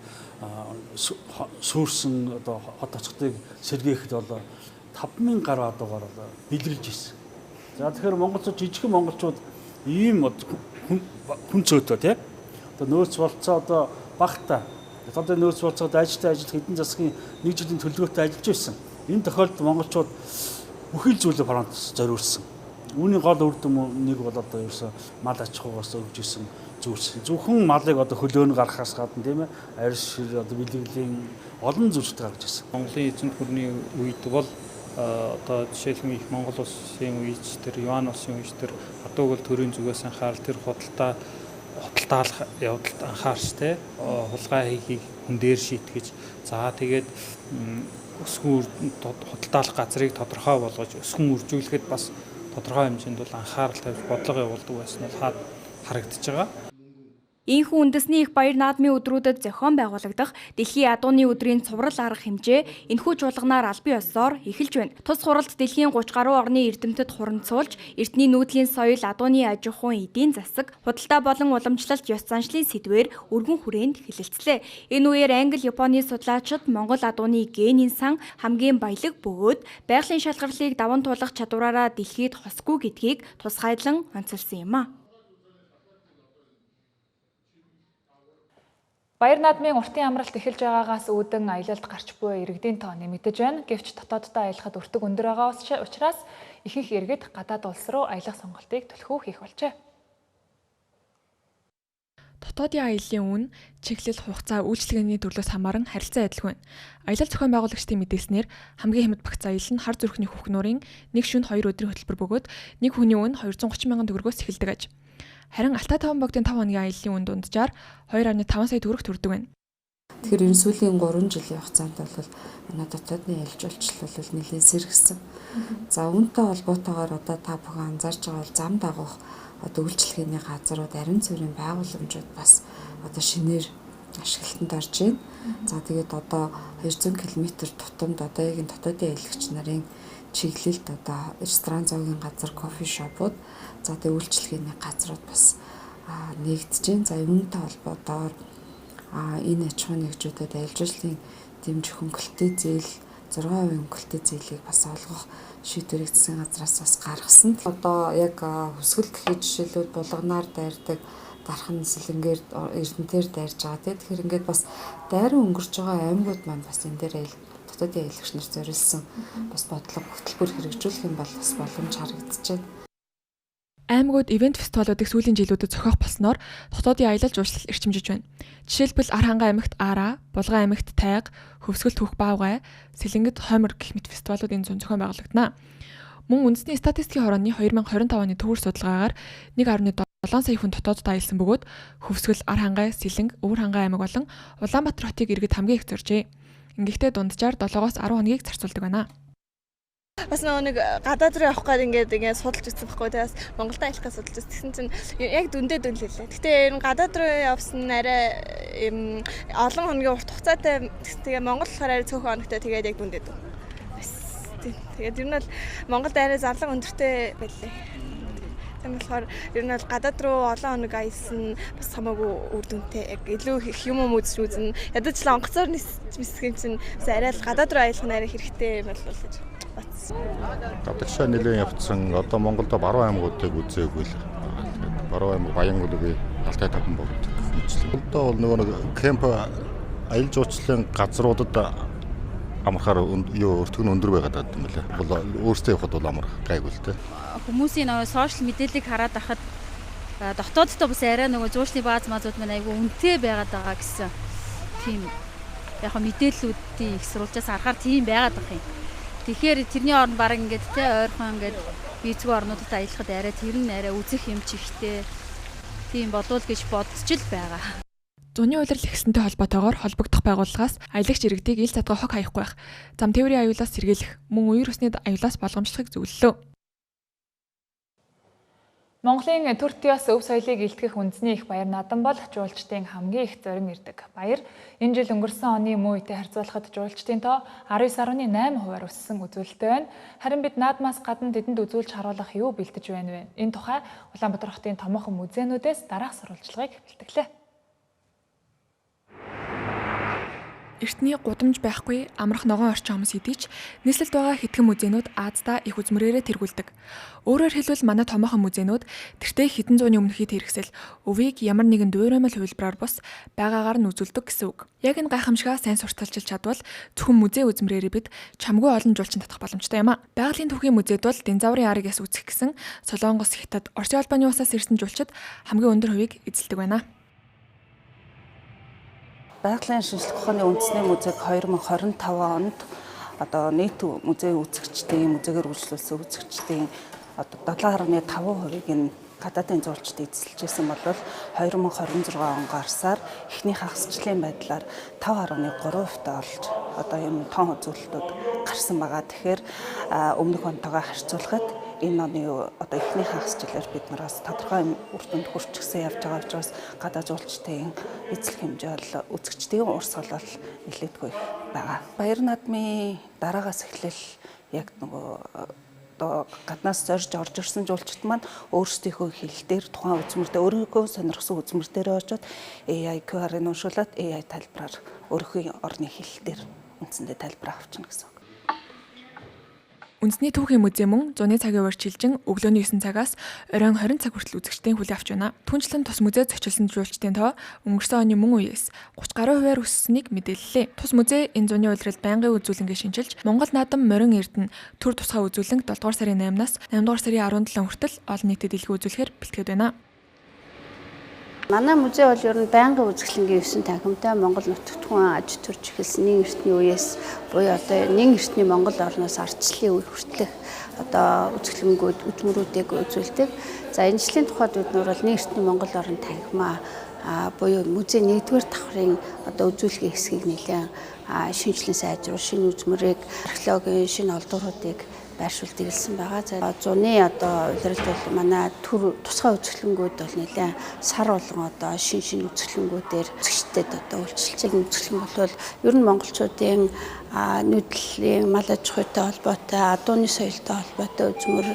сүрсэн одоо хот оцготыг сэргээхэд бол 5000 гаруй адуугаар бэлгэлж ирсэн. За тэгэхээр монголчууд жижигхэн монголчууд ийм хүн цөөтэй тийм одоо нөөц болцоо одоо багтаа одоо нөөц болцоод ажилтаа хэдэн засгийн 1 жилийн төлөвлөгөөтэй ажиллаж байсан. Энэ тохиолдолд монголчууд бүхэл зүйлээ фронт зориулсан. Үүний гол үр дүн нэг бол одоо ерөөсө мал аж ахуйгаас өгж исэн зүйлс. Зөвхөн малыг одоо хөлөөнө гаргахаас гадна тийм ээ арьс шир одоо бэлгэлийн олон зүйлс гаргаж ирсэн. Монголын эзэнт гүрний үед бол одоо жишээлбэл их Монгол улсын үеч тэр Юан улсын үеч тэр адууг төрийн зүгээс анхаарал тэр худалдаалах явдалд анхаарч те хулгай хийхийг хүн дээр шийтгэж за тэгээд өсгөн худалдаалах газрыг тодорхой болгож өсгөн үржүүлэхэд бас тодорхой хэмжээнд бол анхаарал тавьж бодлого явуулдаг байсан нь харагдаж байгаа. Ийхүү үндэсний их баяр наадмын өдрүүдэд зохион байгуулагдах Дэлхийн адууны өдрийн цуврал арга хэмжээ энэхүү чуулганаар албан ёсоор эхэлж байна. Тус хуралд дэлхийн 30 гаруй орны эрдэмтэд хуранцуулж, эртний нүүдлийн соёл, адууны аж ахуйн эдийн засаг, худалдаа болон уламжлалт ёс заншлын сэдвээр өргөн хүрээнд хэлэлцлээ. Энэ үеэр Англи, Японы судлаачид Монгол адууны генийн сан хамгийн баялаг бөгөөд байгалийн шалгарлыг даван туулах чадвараараа дэлхийд хосгүй гэдгийг тусгайлан онцолсон юм а. Баяр наадмын уртын амралт эхэлж байгаагаас үүдэн аялалд гарч буй иргэдийн тоо нэмэгдэж байна. Гэвч дотооддоо аялахад өртөг өндөр байгаа учраас ихэнх иргэд гадаад улс руу аялах сонголтыг төлхөө хийх болжээ. Дотоодын аяллаа үн чиглэл хугацаа үйлчилгээний төрлөөс хамааран харилцан адилхан байна. Аялал зохион байгуулагчдын мэдээснээр хамгийн хямд багц аялал нь хар зүрхний хүүхэн нуурын нэг шөнө 2 өдрийн хөтөлбөр бөгөөд нэг хүний үн 230 мянган төгрөгөөс эхэлдэг аж. Харин Алтай таван богдын 5 хоногийн аяллаа үн дунджаар 2.5 сая төгрөг төрдөг байна. Тэгэхээр энэ сүүлийн 3 жилийн хугацаанд бол манай дотоодны аялал жуулчлал бол нэлээд сэргсэн. За үүнтэй холбоотойгоор одоо та бүхэн анзаарч байгаа бол зам дагах одоо үйлчлэгээний газрууд, ариун цэврийн байгууламжууд бас одоо шинээр ашиглалтанд орж байна. За тэгээд одоо 200 км тутамд одоо яг энэ дотоодын аялагч нарын чиглэлд одоо ресторан зоогийн газар, кофе шопууд, за тэгээд үйлчлэгээний газрууд бас нэгдэж байна. За үүнтэй холбоотойгоор энэ аж ахуйн нэгжүүдэд аялал жуулчлалын дэмжих хөнгөлөлтийн зээл 6% хөнгөлөлтийн зээлийг бас олгох шийдвэрийг засгийн газраас бас гаргасан. Одоо яг хүсгэл гэхэд жишээлбэл булганаар дайрдаг дархан сэлэнгээр эрдэнтээр дайрж байгаа. Тэгэхээр ингээд бас дайран өнгөрч байгаа аймагуд маань бас энэ дээр дотоодын аялагч нар зориулсан бас бодлого хөтөлбөр хэрэгжүүлэх юм бол бас боломж харагдаж байна. Аймагуд ивент фестивалуудыг сүүлийн жилүүдэд зохиох болсноор дотоодын аялал жуулчлал эрчимжиж байна. Жишээлбэл Архангай аймагт Ара, Булган аймагт Тайга, Хөвсгөл Түүх Баавгай, Сэлэнгэд Хомор гэх мэт фестивалууд энэ зүүн зохион байгуулагдана. Мөн үндэсний статистикийн хорооны 2025 оны төвөр судалгаагаар 1.7 сая хүн дотоодд аялсан бөгөөд Хөвсгөл, Архангай, Сэлэнг, Өвөр хангай аймаг болон Улаанбаатар хотыг иргэд хамгийн их зоржээ. Ингэхдээ дунджаар 7-оос 10 хоногийг зарцуулдаг байна. Бас нэг гадаад руу явах гээд ингээд судалж үзсэн байхгүй. Тэгээс Монголд аялахаа судалж үзсэн чинь яг дүндээ дүнлэлээ. Гэхдээ энэ гадаад руу явсан арай олон хоногийн урт хугацаатай тэгээ Монгол болохоор арай цөөхөн хоногтой тэгээд яг дүндээ дүн. тийм. Тэгээд ер нь бол Монголд арай зарлага өндөртэй байлээ. Тийм болохоор ер нь бол гадаад руу олон хоног аялсан бас хамаагүй үр дүнтэй яг илүү их юм үзэн ядаж л онгоцоор нисгэн чинь бас арай л гадаад руу аялах нь арай хэрэгтэй юм болов гэж батсан. Гадагшаа нэлээд явцсан одоо Монголд баруун аймагуудыг үзээгүй л. Тэгээд баруун аймаг Баянгүлгийн Алтай таван богд үзлээ. Одоо бол нөгөө кемп аялал жуулчлалын газруудад амархаар өртгөн өндөр байгаад юм лээ. Бол өөртөө явахад бол амар гайгүй л дээ. Хүмүүсийн нөгөө сошиал мэдээллийг хараад байхад дотооддоо бас арай нөгөө зуучны бааз маазууд маань айгүй үнэтэй байгаад байгаа гэсэн тийм яг мэдээллүүдийн их сурвалжаас арахаар тийм байгаад байгаа юм. Тэгэхээр тэрний оронд баг ингээд те ойрхон ингээд бийцгүй орнуудад аялахад арай тэр нь арай үзэх юм чихтэй тийм болов гэж бодож л байгаа. Зуны улирал ихсэнтэй холбоотойгоор холбогдох байгууллагаас аялагч иргэдийг ил задгаа хог хаяхгүй байх, зам тээврийн аюулаас сэргийлэх, мөн үер усны аюулаас болгоомжлохыг зөвлөлөө. Монголын төр төс өв соёлыг илтгэх үндэсний их баяр наадам бол жуулчдын хамгийн их зорин ирдэг баяр. Энэ жил өнгөрсөн оны мөн үетэй харьцуулахад жуулчдын тоо 19.8% өссөн үзүүлэлттэй байна. Харин бид наадмаас гадна тэдэнд үзүүлж харуулах юу бэлдэж байна вэ? Энэ тухай Улаанбаатар хотын томоохон музейнүүдээс дараах сурвалжлагыг бэлтгэлээ. Эртний гудамж байхгүй амрах ногоон орчин хүмүүс хэдий ч нийслэлд байгаа хэдхэн музейнүүд Аздаа их үзмрээрээ тэргүүлдэг. Өөрөөр хэлбэл манай томоохон музейнүүд тэртээ хэдэн зууны өмнөхийд хэрэгсэл өвийг ямар нэгэн дуураймал хувилбараар бус байгаагаар нь үзүүлдэг гэсэн үг. Яг энэ гайхамшигаа сайн сурталчилж чадвал зөвхөн музей үзмрээрээ бид чамгүй олон жуулчин татах боломжтой юм а. Байгалийн түүхийн музейд бол динозаврын арыг яс үзэх гэсэн Солонгос, Хятад, Оросын албаны улсаас ирсэн жуулчид хамгийн өндөр хувийг эзэлдэг байна. Байгалийн шинжлэх ухааны үндэсний музейг 2025 онд одоо нийт музей үзэгчдийн музейгээр үйлчлүүлсэн үзэгчдийн одоо 7.5%-ийг нь гадаадын жуулчид эзэлжсэн бол 2026 он гарсаар эхний хагасчлалын байдлаар 5.3% олж одоо юм тоон үзүүлэлтүүд гарсан байгаа. Тэгэхээр өмнөх онтойгоо харьцуулахад энэ оны одоо эхний хагасчлалаар бид нараас тодорхой үр дүнд хүрчихсэн явж байгаа учраас гадаад жуулчдын эзлэх хэмжээ бол үзэгчдийн урсгал бол нэлээдгүй байгаа. Баяр наадмын дараагаас эхлэл яг нөгөө одоо гаднаас зорж орж ирсэн жуулчид маань өөрсдийнхөө хэл дээр тухайн үзмэрдээ өөрийнхөө сонирхсан үзмэр дээр очоод AI QR-ыг уншуулад AI тайлбараар өөрийнхөө орны хэл дээр үндсэндээ тайлбар авчна гэсэн. Үндэсний түүхийн музей мөн зуны цагийн урьдчилжин өглөөний 9 цагаас оройн 20 цаг хүртэл үзэгчдийн хүлээн авч байна. Түүнчлэн тус музейд зочилсон жуулчдын тоо өнгөрсөн оны мөн үеэс 30% өссөнийг мэдээллээ. Тус музей энэ зуны улиралд байнгын үзүүлэнгээ шинжилж Монгол наадам морин эрдэнэ төр тусгай үзүүлэнг 7 дугаар сарын 8-наас 8 дугаар сарын 17 хүртэл олон нийтэд дэлгэн үзүүлэхээр бэлтгээд байна. Манай музей бол ер нь байнгын үзэсгэлэнгийн 9 танхимтай Монгол нутагт хүн аж төрж эхэлсэн нэг эртний үеэс буюу одоо нэг эртний Монгол орноос ардчлалын үе хүртэлх одоо үзэсгэлэнгүүд үзмөрүүдийг үзүүлдэг. За энэ жилийн тухайд бид нар бол нэг эртний Монгол орны танхимаа буюу музей 1-р давхрын одоо үзүүлгийн хэсгийг нэлээд шинжилэн сайжруул, шинэ үзмөрийг, археологийн шинэ олдууруудыг байршуулдаг илсэн байгаа. За зуны одоо улиралд бол манай төр тусгай үзэсгэлэнгүүд бол нэлээд сар болгон одоо шинэ үзэсгэлэнгүүдээр үзэгчдэд одоо үйлчилж үзэсгэлэн бол ер нь монголчуудын нүүдлийн мал аж ахуйтай холбоотой, адууны соёлтой холбоотой үзмөр,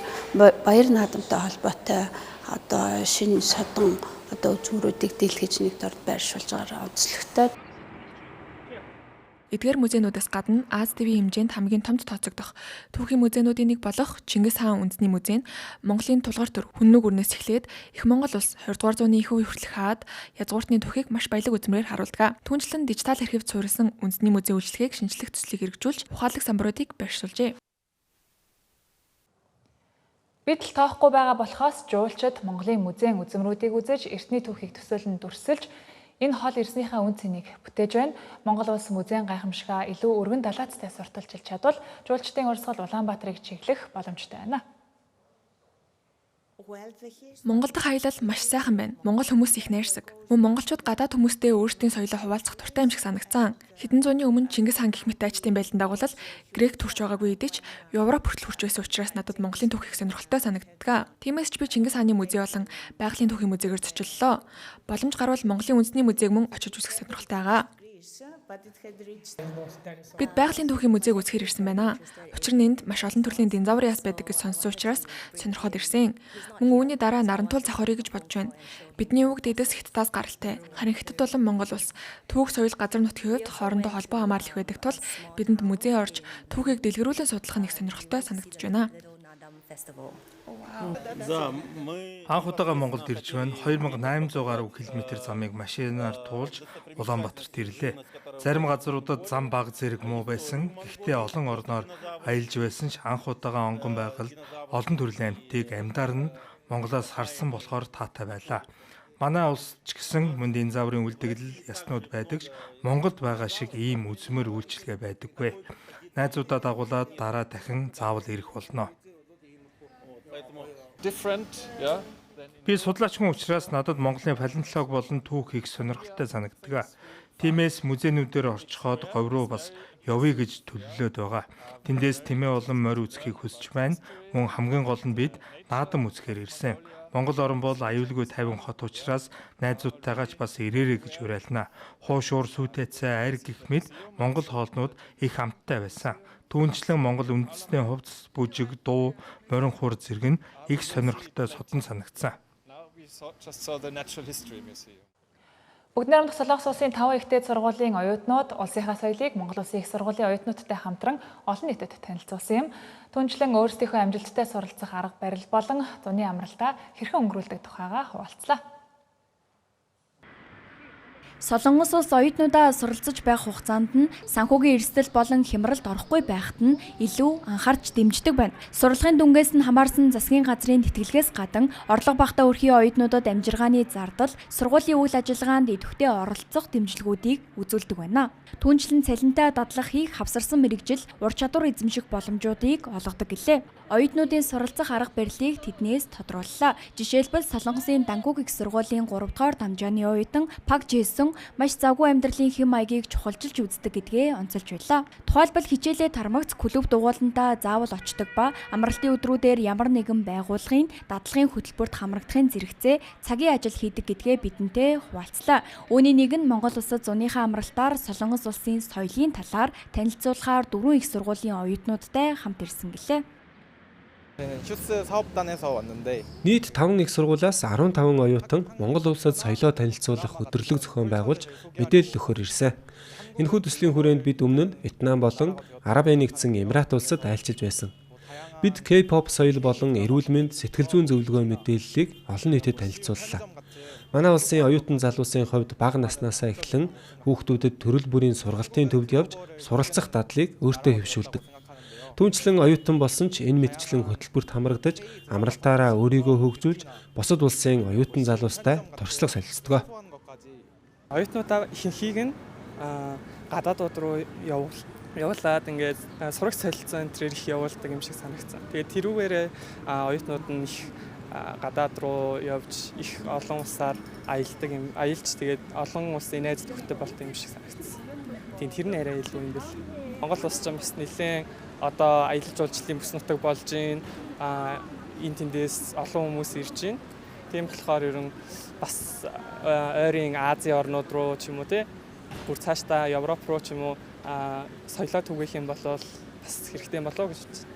баяр наадамтай холбоотой одоо шинэ содон одоо үзмөрүүдийг дэлгэж нэг дорд байршуулж байгаа онцлогтой. Эдгээр музейнуудаас гадна Аз ТV хэмжээнд хамгийн томд тооцогдох түүхийн музейнуудын нэг болох Чингис хаан үндэсний музей нь Монголын тулгар төр хүннүг өрнөөс эхлээд их Монгол улс 20 дугаар зууны их үе хүртэлх хаад язгууртны түүхийг маш баялаг үзмрээр харуулдаг. Түүнчлэн дижитал архивд суурилсан үндэсний музей үйлчлэгийг шинжлэх төслийг хэрэгжүүлж ухаалаг самбаруудыг байршуулжээ. Бид л тоохгүй байгаа болохоос жуулчид Монголын музейн үзмрүүдийг үзэж эртний түүхийг төсөөлн дүрсэлж энэ хол эрснийхээ үн цэнийг бүтээж байна. Монгол улс музейн гайхамшигаа илүү өргөн далайцтай сурталчилж чадвал жуулчдын урсгал Улаанбаатарыг чиглэх боломжтой байна. Монгол дахь аялал маш сайхан байна. Монгол хүмүүс их найрсаг. Мөн монголчууд гадаад хүмүүстэй өөрсдийн соёлоо хуваалцах туртай юм шиг санагцсан. Хэдэн зууны өмнө Чингис хаан гэх мэт айчдын байлдан дагуулал Грек төрж байгаагүй хэдий ч Европ хүртэл хүрч байсан учраас надад Монголын түүх их сонирхолтой санагддаг. Тиймээс ч би Чингис хааны музей болон байгалийн түүхийн музейгээр зочлоо. Боломж гарвал Монголын үндэсний музейг мөн очиж үзэх сонирхолтой байгаа. Бид байгалийн түүхийн музейг үзэхээр ирсэн байна. Учир нь энд маш олон төрлийн динозаврын яс байдаг гэж сонссон учраас сонирхоод ирсэн. Мөн үүний дараа нарантуул завхарыг гэж бодож байна. Бидний үг дэдэс Хятадаас гаралтай. Харин Хятад болон Монгол улс түүх соёл газар нутгийн хувьд хоорондоо холбоо хамаарлах байдаг тул бидэнд музей орж түүхийг дэлгэрүүлэн судлах нь их сонирхолтой санагдаж байна. Анх удаага Монголд ирж байна. 2800 гаруй километр замыг машинаар туулж Улаанбаатарт ирлээ. Зарим газруудад зам баг зэрэг муу байсан. Гэхдээ олон орноор аялж байсан ч анх удаага онгон байгальд олон төрлийн амьтдыг амьдаар нь Монголоос харсан болохоор таатай байлаа. Манай улс ч гэсэн мөн динозаврын үлдэгдэл яснууд байдаг ч Монголд байгаа шиг ийм үзмэр үйлчилгээ байдаггүй. Найзуудаа дагуулад дараа дахин заавал ирэх болно. Би судлаач хүн учраас надад Монголын палеонтолог болон түүх их сонирхолтой санагддаг. Тиймээс музейнүүдээр орчхоод говь руу бас явъя гэж төлөвлөд байгаа. Тэндээс тэмээ болон морь үзэхийг хүсэж байна. Мөн хамгийн гол нь бид наадам үзэхээр ирсэн. Монгол орн бол аюулгүй 50 хот учраас найзуудтайгаа ч бас ирээрэй гэж уриалнаа. Хуушуур, сүйтэцээ, айр гэх мэт Монгол хоолнууд их амттай байсан. Түүнчлэн Монгол үндэсний хувцас, бүжиг, дуу, морин хур зэрэг нь их сонирхолтой содон санагдсан. Бүгд найрамдах Солонгос улсын 5 ихтэй сургуулийн оюутнууд улсынхаа соёлыг Монгол улсын их сургуулийн оюутнуудтай хамтран олон нийтэд танилцуулсан юм. Түүнчлэн өөрсдийнхөө амжилттай суралцах арга барил болон зуны амралтаа хэрхэн өнгөрүүлдэг тухайга хуваалцлаа. Солонгос улс оюутнуудаа суралцж байх хугацаанд нь санхүүгийн эрсдэл болон хямралд орохгүй байхад нь илүү анхаарч дэмждэг байна. Сурлагын дүнгээс нь хамаарсан засгийн газрын тэтгэлгээс гадна орлого багтаа өрхийн оюутнуудад амжиргааны зардал, сургуулийн үйл ажиллагаанд идэвхтэй оролцох дэмжлэгүүдийг үзүүлдэг байна. Түүнчлэн цалинтай дадлах хийх хавсарсан мэрэгжил ур чадвар эзэмших боломжуудыг олгодог гэлээ. Оюутнуудын суралцах арга барилыг тэднээс тодрууллаа. Жишээлбэл Солонгосын Дангук их сургуулийн 3 дугаар дамжааны оюутан Пак Жэсэн маш завгүй амьдралын хэм маягийг чухалчилж үздэг гэдгээ онцолж байлаа. Тухайлбал хичээлээ тармагц клуб дугуулантаа заавал очдог ба амралтын өдрүүдээр ямар нэгэн байгууллагын дадлагын хөтөлбөрт хамрагдахын зэрэгцээ цагийн ажил хийдэг гэдгээ бидэнтэй хуваалцлаа. Үүний нэг нь Монгол улсад зуныхаа амралтаар Солонгос улсын соёлын талаар танилцуулахаар 4 их сургуулийн оюутнуудтай хамт ирсэн гэлээ. Нийт 5 их сургуулиас 15 оюутан Монгол улсад соёлоо танилцуулах өдөрлөг зохион байгуулж мэдээлэл өгөхөөр ирсэн. Энэхүү төслийн хүрээнд бид өмнө нь Вьетнам болон Арабын нэгдсэн Эмират улсад айлчилж байсан. Бид K-pop соёл болон эрүүл мэнд, сэтгэл зүйн зөвлөгөө мэдээллийг олон нийтэд танилцууллаа. Манай улсын оюутан залуусын хувьд бага наснаасаа эхлэн хүүхдүүдэд төрөл бүрийн сургалтын төвд явж суралцах дадлыг өөртөө хэвшүүлдэг. Түүнчлэн оюутан болсон ч энэ мэтчлэн хөтөлбөрт хамрагдаж амралтаараа өөрийгөө хөгжүүлж бусад улсын оюутан залуустай туршлага солилцдог. Оюутнуудаа ихэнхийг нь гадаадууд руу явуулаад ингээд сурагч солилцоо энэ төр их явуулдаг юм шиг санагдсан. Тэгээд тэрүүгээр оюутнууд нь их гадаад руу явж их олон улсаар аялж тэгээд олон улсын найз нөхдөд болтой юм шиг санагдсан. Тийм тэр нь арай илүү юм бэл. Монгол улс ч юм бас нэлээд одоо аялал жуулчлалын бүс нутаг болж байна. Энэ тэндээс олон хүмүүс ирж байна. Тийм болохоор ерөн бас ойрын Азийн орнууд руу ч юм уу те бүр цаашдаа Европ руу ч юм уу соёлоо түгээх юм бол бас хэрэгтэй болоо гэж бодсон.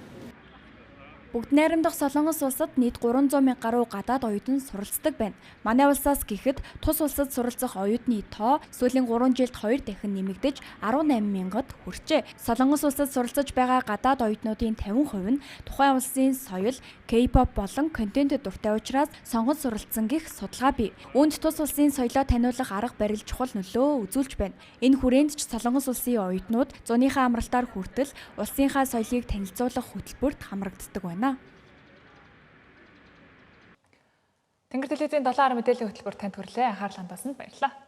Бүгд найрамдах Солонгос улсад нийт 300 мянга гаруй гадаад оюутан суралцдаг байна. Манай улсаас гэхэд тус улсад суралцах оюутны тоо сүүлийн 3 жилд 2 дахин нэмэгдэж 18 мянгад хүрчээ. Солонгос улсад суралцаж байгаа гадаад оюутнуудын 50% нь тухайн улсын соёл, K-pop болон контентэд дуртай учраас сонгож суралцсан гэх судалгаа бий. Үүнд тус улсын соёлоо таниулах арга барил чухал нөлөө үзүүлж байна. Энэ хүрээнд ч Солонгос улсын оюутнууд зуныхаа амралтаар хүртэл улсынхаа соёлыг танилцуулах хөтөлбөрт хамрагддаг байна. Тэнгэр телевизийн 7 хар мэдээллийн хөтөлбөр танд хүрлээ. Анхаарал хандуулсанд баярлалаа.